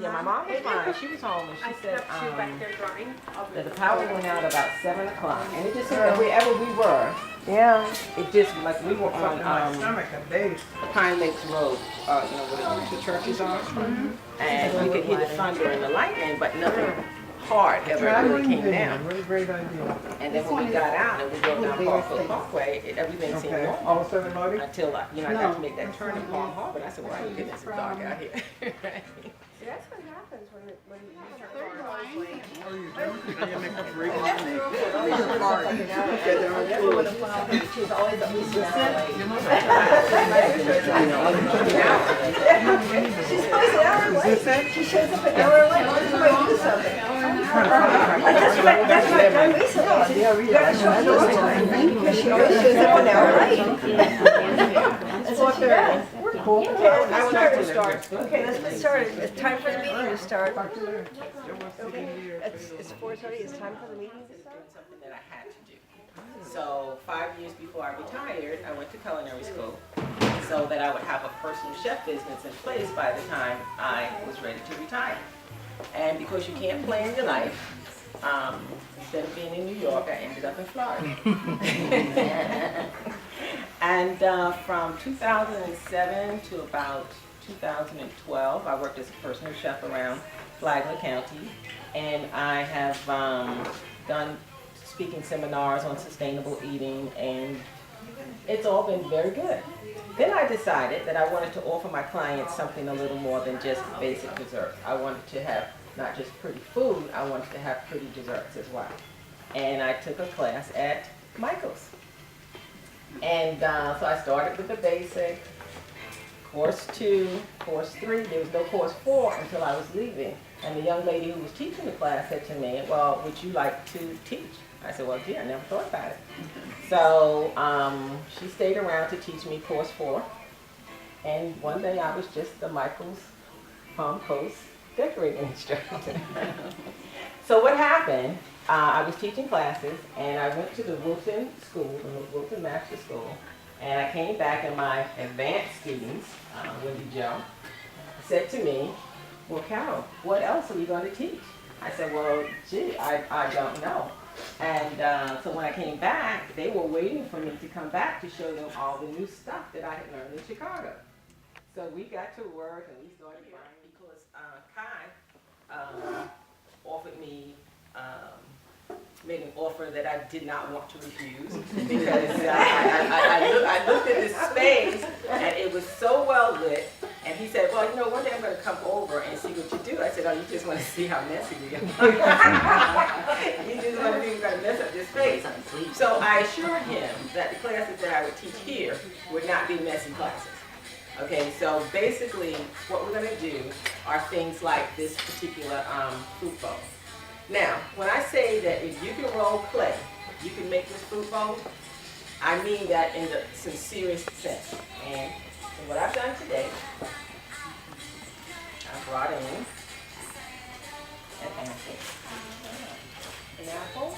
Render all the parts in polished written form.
Yeah, my mom was fine. She was home and she said that the power went out about 7 o'clock. And it just seemed that wherever we were, Yeah. it just, like we were on Pine Lakes Road, you know, where the churches are. And we could hear the thunder and the lightning, but nothing hard ever really came down. Really great idea. And then when we got out and we drove down Parkville Parkway, everything seemed normal. All of a sudden, Marty? Until, you know, I got to make that turn in Palm Harbor. I said, well, goodness, it's dark out here. That's what happens when you She's always at least an hour late. She's always an hour late. She shows up an hour late. She's going to do something. That's what I've done recently. I said, you got to show up this time because she always shows up an hour late. That's what she does. Okay, let's start. Okay, let's get started. It's time for the meeting to start. Okay, it's 4:30. It's time for the meeting to start. Something that I had to do. So 5 years before I retired, I went to culinary school so that I would have a personal chef business in place by the time I was ready to retire. And because you can't plan your life, instead of being in New York, I ended up in Florida. And from 2007 to about 2012, I worked as a personal chef around Flagler County, and I have done speaking seminars on sustainable eating, and it's all been very good. Then I decided that I wanted to offer my clients something a little more than just basic desserts. I wanted to have not just pretty food, I wanted to have pretty desserts as well. And I took a class at Michael's. And so I started with the basic, course 2, course 3. There was no course 4 until I was leaving. And the young lady who was teaching the class said to me, well, would you like to teach? I said, well, gee, I never thought about it. So she stayed around to teach me course 4. And one day I was just the Michael's Palm Coast decorating instructor. So what happened, I was teaching classes, and I went to the Wilton School, the Wilton Master School, and I came back, and my advanced students, Wendy Joe, said to me, well, Carol, what else are you going to teach? I said, well, gee, I don't know. And so when I came back, they were waiting for me to come back to show them all the new stuff that I had learned in Chicago. So we got to work, and we started buying because Kai offered me, made an offer that I did not want to refuse because I looked at this space and it was so well lit, and he said, well, you know, one day I'm going to come over and see what you do. I said, oh, you just want to see how messy we are. You just want to see we're going to mess up this space. So I assured him that the classes that I would teach here would not be messy classes. Okay, so basically what we're going to do are things like this particular fruit bowl. Now, when I say that if you can roll clay, you can make this fruit bowl, I mean that in the sincerest sense. And what I've done today, I brought in an apple. An apple?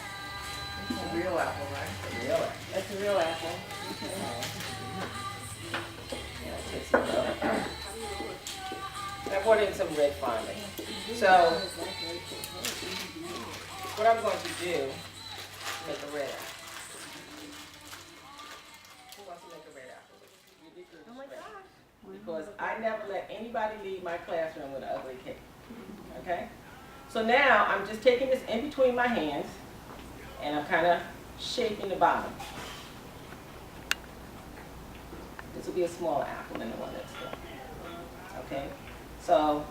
It's a real apple, right? A real apple. That's a real apple. I brought in some red finally. So, what I'm going to do is make a red apple. Who wants to make a red apple? Oh my gosh. Because I never let anybody leave my classroom with an ugly cake. Okay? So now I'm just taking this in between my hands and I'm kind of shaping the bottom. This will be a smaller apple than the one that's there. Okay? So,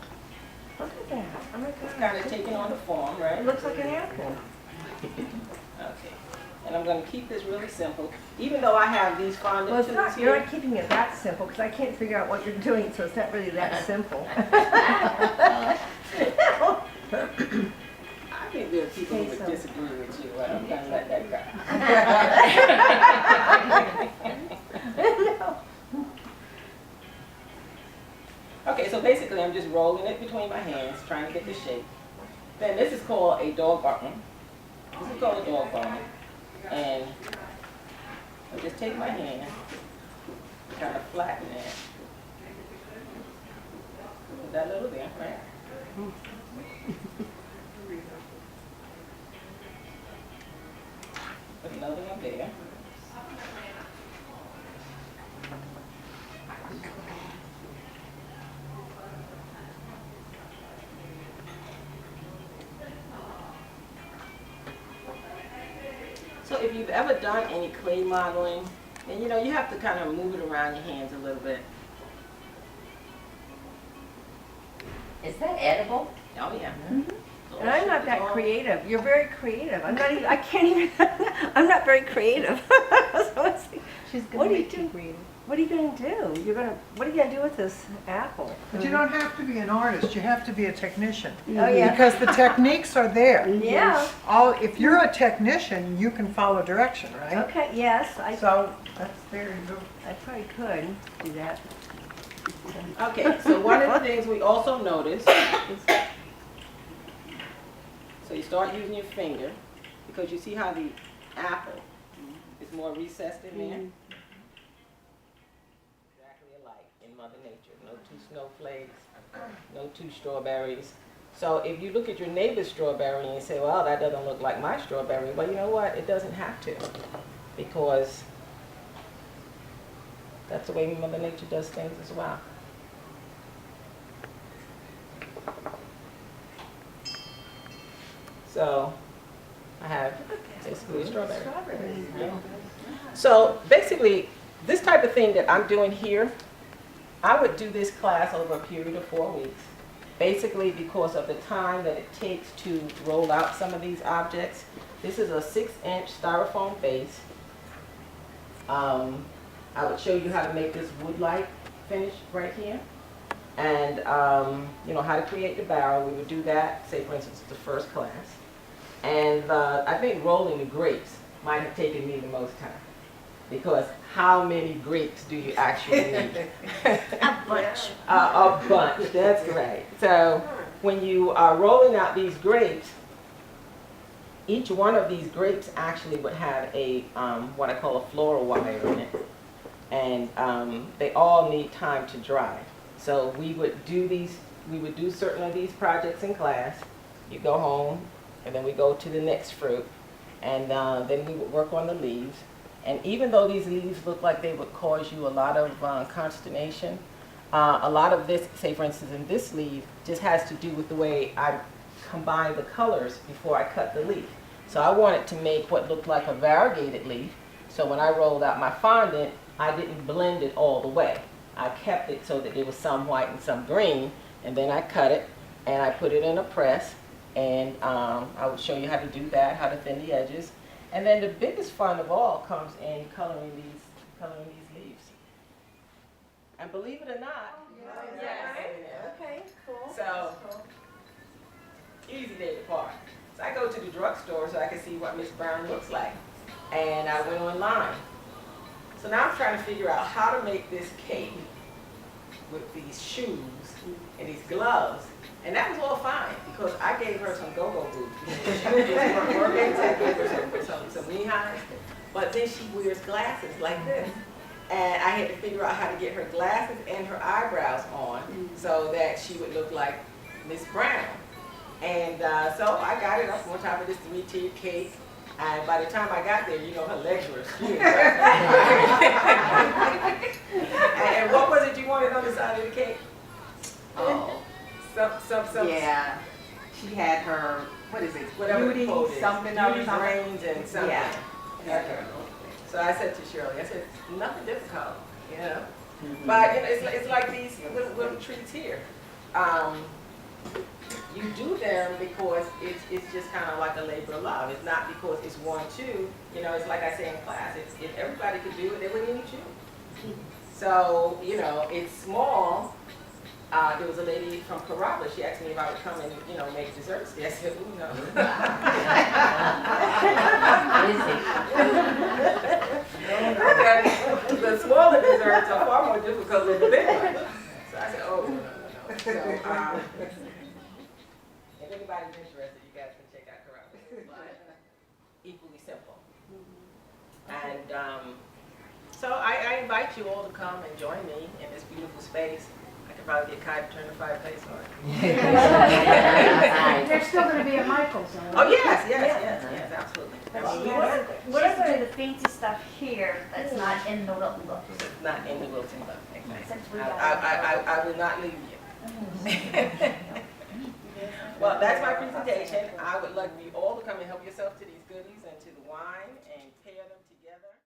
Look at that. Oh my it's gosh. kind of taking on the form, right? It looks like an apple. Okay. And I'm going to keep this really simple, even though I have these fondant Well, it's tubes not, here. you're not keeping it that simple because I can't figure out what you're doing, so it's not really that simple. I think there are people who would disagree with you, but I'm going to let that go. Okay, so basically I'm just rolling it between my hands, trying to get the shape. Then this is called a dog bone. This is called a dog bone. And I just take my hand, kind of flatten it. Put that little there, right? Put another one there. So if you've ever done any clay modeling, then you know you have to kind of move it around your hands a little bit. Is that edible? Oh yeah. And I'm not that creative. You're very creative. I'm not even, I can't even, I'm not very creative. So it's like, She's what gonna do you make you do? creative. What are you gonna do? What are you gonna do with this apple? But you don't have to be an artist, you have to be a technician. Oh, yeah. Because the techniques are there. Yeah, If you're a technician, you can follow direction, right? okay, yes, I There you go. probably could do that. Okay, so one of the things we also noticed is, so you start using your finger, because you see how the apple is more recessed in there? Exactly alike in Mother Nature. No two snowflakes, no two strawberries. So if you look at your neighbor's strawberry and you say, well, that doesn't look like my strawberry, well, you know what? It doesn't have to, because that's the way Mother Nature does things as well. So I have basically a strawberry. So basically, this type of thing that I'm doing here, I would do this class over a period of 4 weeks, basically because of the time that it takes to roll out some of these objects. This is a 6-inch styrofoam base. I would show you how to make this wood-like finish right here. And you know, how to create the barrel. We would do that, say for instance, the first class. And I think rolling the grapes might have taken me the most time, because how many grapes do you actually need? A bunch. A bunch, that's right. So when you are rolling out these grapes, each one of these grapes actually would have a what I call a floral wire in it. And they all need time to dry. So we would do certain of these projects in class. You go home, and then we go to the next fruit, and then we would work on the leaves. And even though these leaves look like they would cause you a lot of consternation, a lot of this, say for instance in this leaf, just has to do with the way I combine the colors before I cut the leaf. So I wanted to make what looked like a variegated leaf. So when I rolled out my fondant, I didn't blend it all the way. I kept it so that there was some white and some green, and then I cut it and I put it in a press, and I will show you how to do that, how to thin the edges. And then the biggest fun of all comes in coloring these leaves. And believe it or not, Okay, cool. so easy day to park. So I go to the drugstore so I can see what Miss Brown looks like, and I went online. So now I'm trying to figure out how to make this cake with these shoes and these gloves. And that was all fine, because I gave her some go-go boots. She weren't working, so I gave her some knee highs. But then she wears glasses like this. And I had to figure out how to get her glasses and her eyebrows on so that she would look like Miss Brown. And so I got it up on top of this 3-tiered cake. And by the time I got there, you know, her legs were askew. And what was it you wanted on the side of the cake? Oh. Some. Yeah. She had her, what is it? Whatever Beauty, the quote is. something Beauty, or something. brains, and something. Yeah. Okay. So I said to Shirley, I said, nothing difficult, you know. But you know, it's like these little treats here. You do them because it's just kind of like a labor of love. It's not because it's 1-2. You know, it's like I say in class. If everybody could do it, they wouldn't need you. So you know, it's small. There was a lady from Carrabba. She asked me if I would come and make desserts. I said, ooh, no. The smaller desserts are far more difficult than the big ones. So I said, oh, no. So, if anybody's interested, you guys can check out Carrabba. It's equally simple. And so I invite you all to come and join me in this beautiful space. I could probably get Kai to turn the fireplace on. They're still gonna be at Michael's, though. Oh, yes, absolutely. What if we do the fancy stuff here that's not in the Wilton book? It's not in the Wilton book, exactly. Since we got I will not leave you. Well, that's my presentation. I would like you all